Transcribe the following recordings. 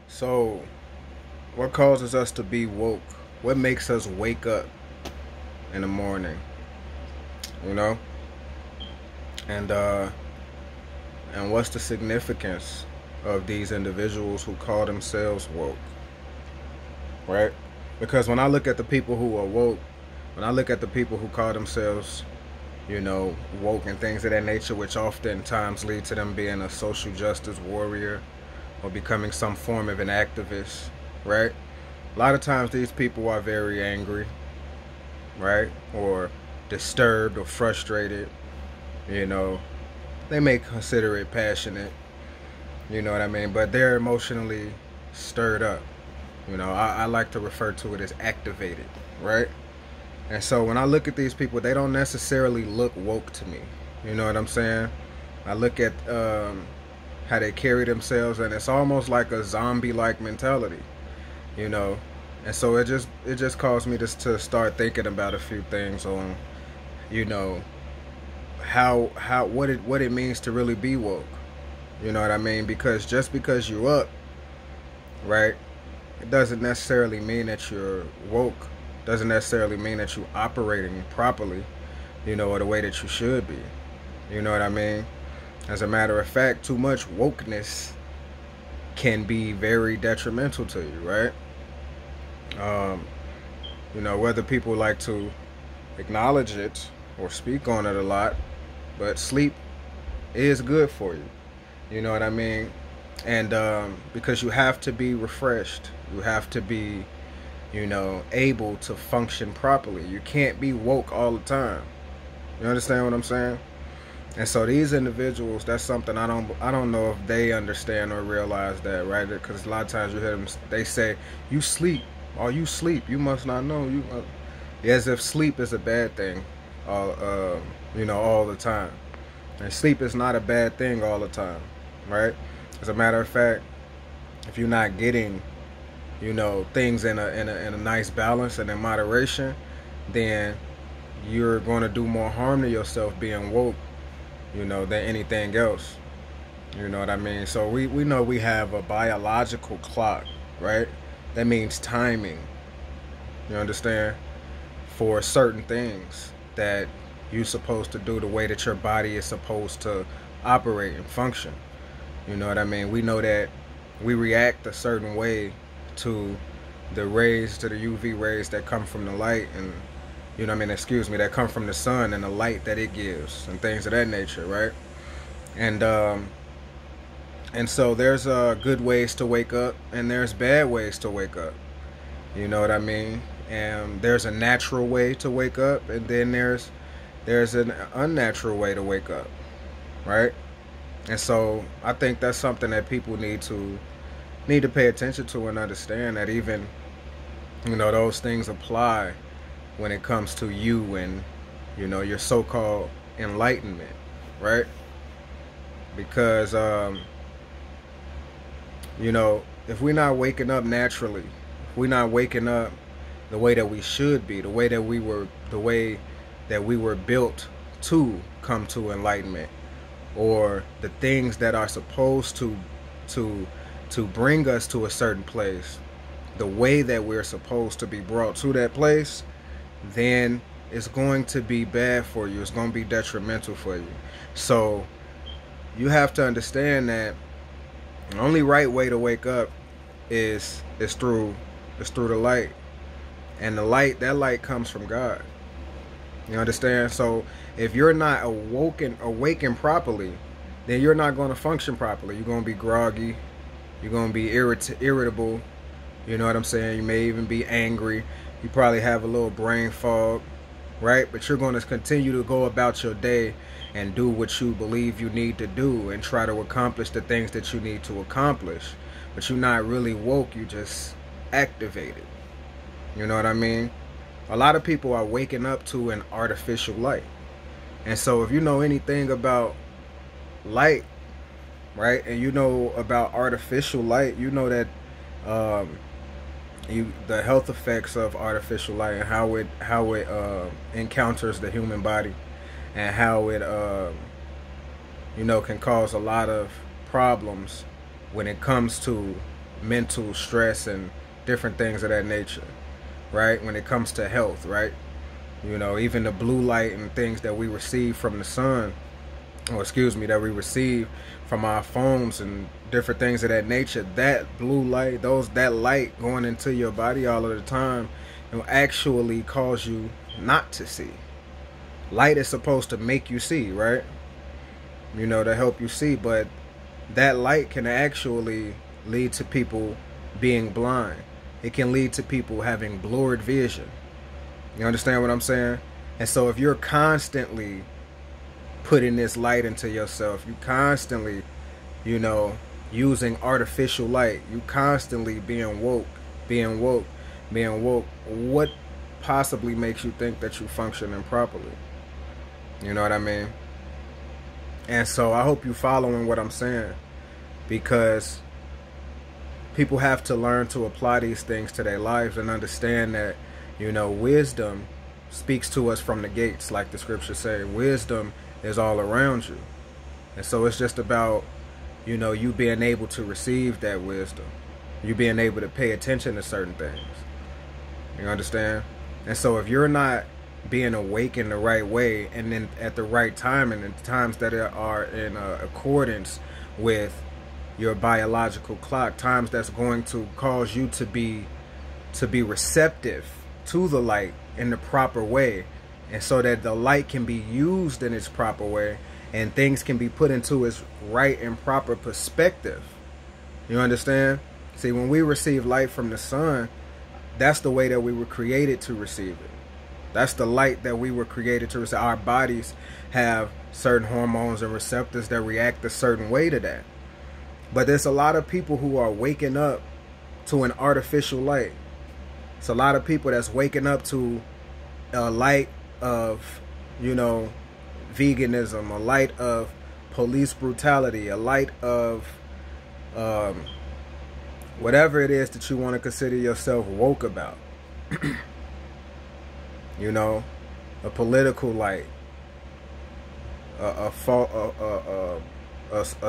So, what causes us to be woke? What makes us wake up in the morning? You know, and and what's the significance of these individuals who call themselves woke? Right? Because when I look at the people who are woke, when I look at the people who call themselves, woke and things of that nature, which oftentimes lead to them being a social justice warrior or becoming some form of an activist, right? A lot of times these people are very angry, right? Or disturbed or frustrated, you know. They may consider it passionate, you know what I mean? But they're emotionally stirred up. I like to refer to it as activated, right? And so when I look at these people, they don't necessarily look woke to me. You know what I'm saying? I look at how they carry themselves, and it's almost like a zombie-like mentality, you know. And so it just caused me to start thinking about a few things on, you know, how what it means to really be woke. You know what I mean? Because just because you're up, right, it doesn't necessarily mean that you're woke. Doesn't necessarily mean that you're operating properly, or the way that you should be. You know what I mean? As a matter of fact, too much wokeness can be very detrimental to you, right? Um, whether people like to acknowledge it or speak on it a lot, but sleep is good for you. You know what I mean? And because you have to be refreshed, you have to be, able to function properly. You can't be woke all the time. You understand what I'm saying? And so these individuals, that's something I don't know if they understand or realize that, right? Because a lot of times you hear them, they say, "You sleep, or you sleep. You must not know." As if sleep is a bad thing, all the time. And sleep is not a bad thing all the time, right? As a matter of fact, if you're not getting, things in a nice balance and in moderation, then you're going to do more harm to yourself being woke, than anything else. You know what I mean? So we know we have a biological clock, right? That means timing. You understand? For certain things that you're supposed to do, the way that your body is supposed to operate and function. You know what I mean? We know that we react a certain way to the UV rays that come from the light, and that come from the sun and the light that it gives and things of that nature, right? And so there's good ways to wake up and there's bad ways to wake up. You know what I mean? And there's a natural way to wake up, and then there's an unnatural way to wake up, right? And so I think that's something that people need to pay attention to and understand, that even those things apply when it comes to you and your so-called enlightenment, right? Because if we're not waking up naturally, if we're not waking up the way that we should be, the way that we were built to come to enlightenment, or the things that are supposed to bring us to a certain place, the way that we're supposed to be brought to that place, then it's going to be bad for you. It's going to be detrimental for you. So you have to understand that the only right way to wake up is through the light. And that light comes from God. You understand? So if you're not awakened properly, then you're not going to function properly. You're going to be groggy. You're going to be irritable. You know what I'm saying? You may even be angry. You probably have a little brain fog, right? But you're going to continue to go about your day and do what you believe you need to do and try to accomplish the things that you need to accomplish. But you're not really woke. You just activated. You know what I mean? A lot of people are waking up to an artificial light. And so if you know anything about light, right, and you know about artificial light, you know that the health effects of artificial light and how it encounters the human body, and how it can cause a lot of problems when it comes to mental stress and different things of that nature, right? When it comes to health, right? You know, even the blue light and things that we receive from the sun, or excuse me, that we receive from our phones and different things of that nature, that blue light, that light going into your body all of the time will actually cause you not to see. Light is supposed to make you see, right? You know, to help you see, but that light can actually lead to people being blind. It can lead to people having blurred vision. You understand what I'm saying? And so if you're constantly putting this light into yourself, you constantly, you know, using artificial light, you constantly being woke, what possibly makes you think that you're functioning properly? You know what I mean? And so I hope you're following what I'm saying, because people have to learn to apply these things to their lives and understand that, you know, wisdom speaks to us from the gates, like the scriptures say. Wisdom is all around you. And so it's just about, you know, you being able to receive that wisdom. You being able to pay attention to certain things. You understand? And so if you're not being awake in the right way, and then at the right time, and in times that are in accordance with your biological clock, times that's going to cause you to be receptive to the light in the proper way, and so that the light can be used in its proper way and things can be put into its right and proper perspective. You understand? See, when we receive light from the sun, that's the way that we were created to receive it. That's the light that we were created to receive. Our bodies have certain hormones and receptors that react a certain way to that. But there's a lot of people who are waking up to an artificial light. It's a lot of people that's waking up to a light of, you know, veganism, a light of police brutality, a light of whatever it is that you want to consider yourself woke about. You know, a political light, a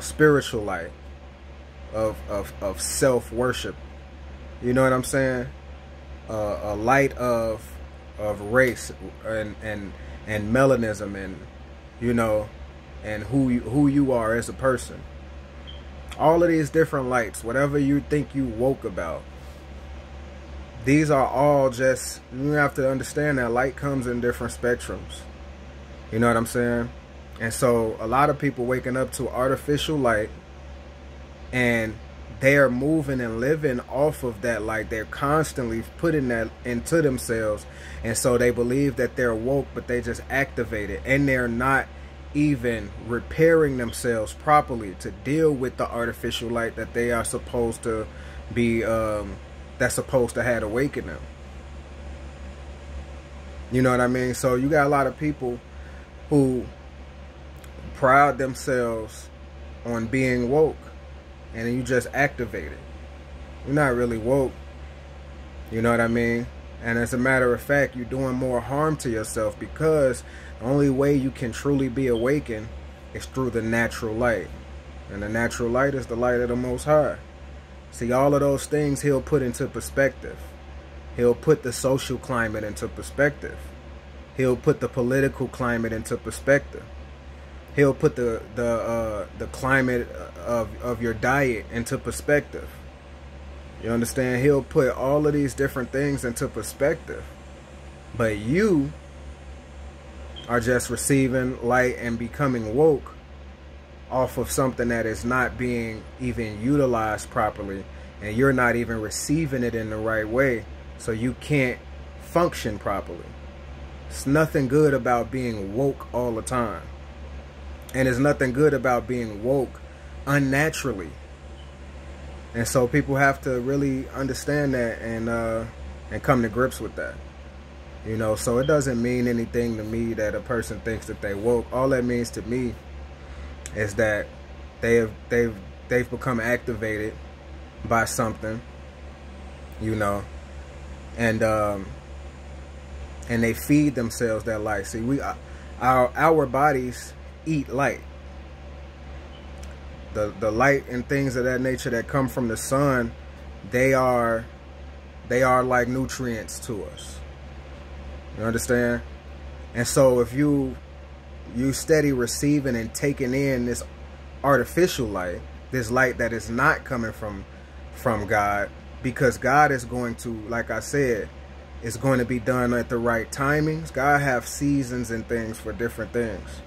spiritual light of self-worship. You know what I'm saying? A light of race and melanism, and, you know, and who you are as a person. All of these different lights, whatever you think you woke about, these are all just, you have to understand that light comes in different spectrums. You know what I'm saying? And so a lot of people waking up to artificial light, and they're moving and living off of that light. They're constantly putting that into themselves. And so they believe that they're woke, but they just activate it. And they're not even repairing themselves properly to deal with the artificial light that they are supposed to be, that's supposed to have awakened them. You know what I mean? So you got a lot of people who pride themselves on being woke, and you just activate it. You're not really woke. You know what I mean? And as a matter of fact, you're doing more harm to yourself, because the only way you can truly be awakened is through the natural light. And the natural light is the light of the Most High. See, all of those things he'll put into perspective. He'll put the social climate into perspective. He'll put the political climate into perspective. He'll put the climate of your diet into perspective. You understand? He'll put all of these different things into perspective. But you are just receiving light and becoming woke off of something that is not being even utilized properly, and you're not even receiving it in the right way, so you can't function properly. It's nothing good about being woke all the time, and there's nothing good about being woke unnaturally. And so people have to really understand that and come to grips with that. You know, so it doesn't mean anything to me that a person thinks that they woke. All that means to me is that they've become activated by something, you know, and they feed themselves that light. See, our bodies eat light. The light and things of that nature that come from the sun they are like nutrients to us. You understand? And so if you steady receiving and taking in this artificial light, this light that is not coming from God, because God is going to, like I said, it's going to be done at the right timings. God have seasons and things for different things.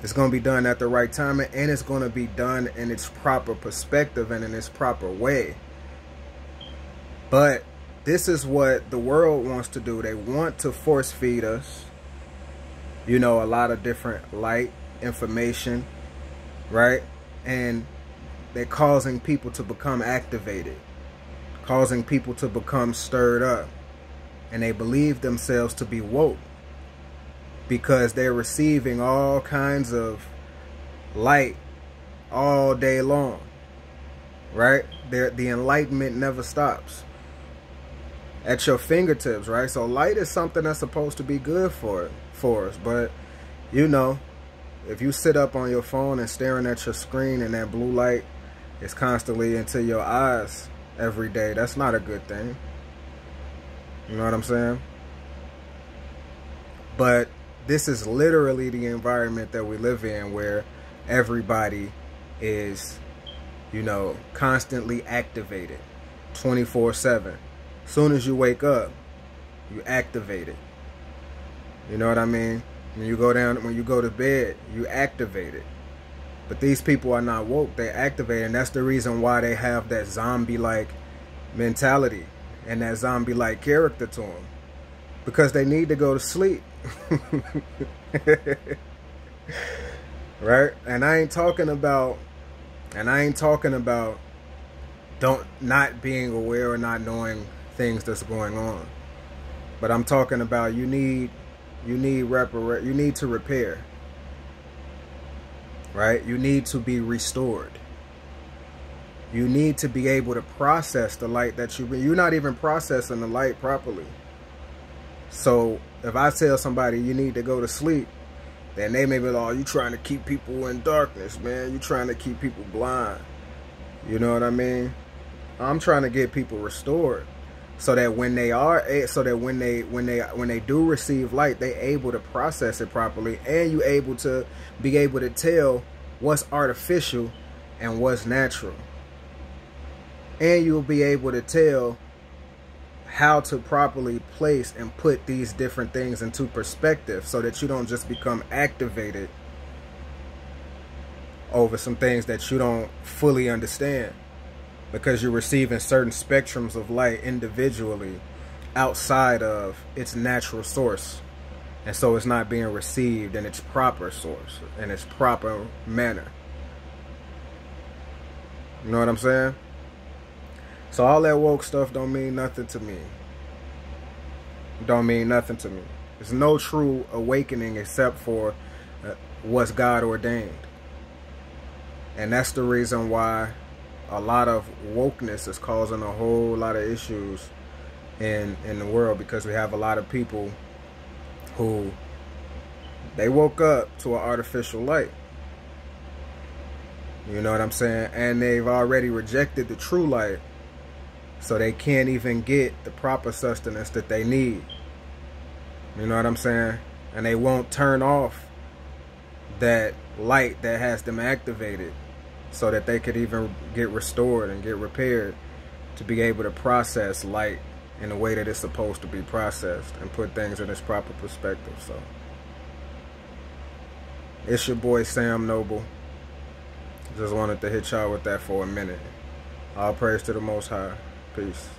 It's going to be done at the right time, and it's going to be done in its proper perspective and in its proper way. But this is what the world wants to do. They want to force feed us, you know, a lot of different light information, right? And they're causing people to become activated, causing people to become stirred up, and they believe themselves to be woke because they're receiving all kinds of light all day long, right? The enlightenment never stops at your fingertips, right? So light is something that's supposed to be good for us, but you know, if you sit up on your phone and staring at your screen and that blue light is constantly into your eyes every day, that's not a good thing. You know what I'm saying? But this is literally the environment that we live in, where everybody is, you know, constantly activated 24/7. Soon as you wake up, you activate it. You know what I mean? When you go to bed, you activate it. But these people are not woke. They activate, and that's the reason why they have that zombie-like mentality and that zombie-like character to them, because they need to go to sleep. Right? And I ain't talking about not being aware or not knowing things that's going on. But I'm talking about you need to repair. Right? You need to be restored. You need to be able to process the light that you're not even processing the light properly. So if I tell somebody you need to go to sleep, then they may be like, oh, you trying to keep people in darkness, man. You trying to keep people blind. You know what I mean? I'm trying to get people restored, so that when they do receive light, they able to process it properly, and you able to tell what's artificial and what's natural, and you'll be able to tell how to properly place and put these different things into perspective, so that you don't just become activated over some things that you don't fully understand, because you're receiving certain spectrums of light individually outside of its natural source, and so it's not being received in its proper source, in its proper manner. You know what I'm saying? So all that woke stuff don't mean nothing to me. Don't mean nothing to me. There's no true awakening except for what's God ordained. And that's the reason why a lot of wokeness is causing a whole lot of issues in the world, because we have a lot of people who they woke up to an artificial light. You know what I'm saying? And they've already rejected the true light, so they can't even get the proper sustenance that they need. You know what I'm saying? And they won't turn off that light that has them activated, so that they could even get restored and get repaired to be able to process light in the way that it's supposed to be processed and put things in its proper perspective. So it's your boy Sam Noble. Just wanted to hit y'all with that for a minute. All praise to the Most High. Peace.